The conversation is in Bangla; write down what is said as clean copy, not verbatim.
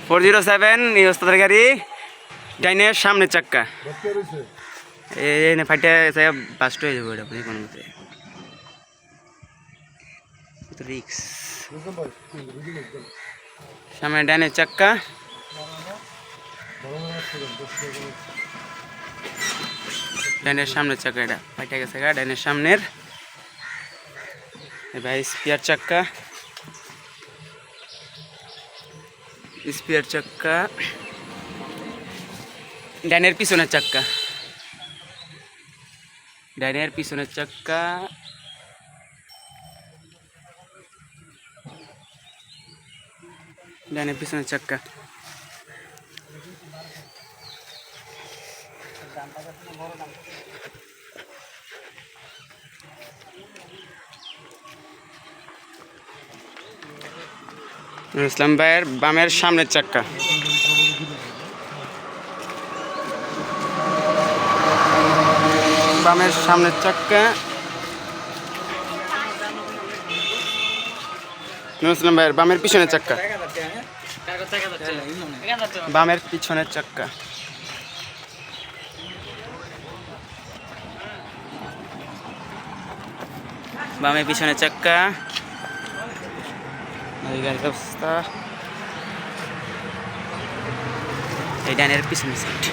407 এই ওস্তাদের গাড়ি ডাইনের সামনের চাক্কা এই ফাইটে বাস্ট হয়ে যাবে এটা কোনো মতে রিক্স সামনে ডাইনের চাক্কা ডাইনের সামনের চাক্কা এটা ফাইটে গেছে গা ডাইনের সামনের ভাই স্পিয়ার চাক্কা ডাইনের পিছনের চাক্কা ডাইনের পিছনের চাক্কা ডাইনের পিছনের চাক্কা ইসলাম ভাইয়ের বামের সামনের চাক্কা বামের সামনের চাক্কা ইসলাম ভাইয়ের বামের পিছনের চাক্কা বামের পিছনের চাক্কা বামের পিছনের চাক্কা এই গাড়ির অবস্থা এই ডাইনের পিছনের সাইড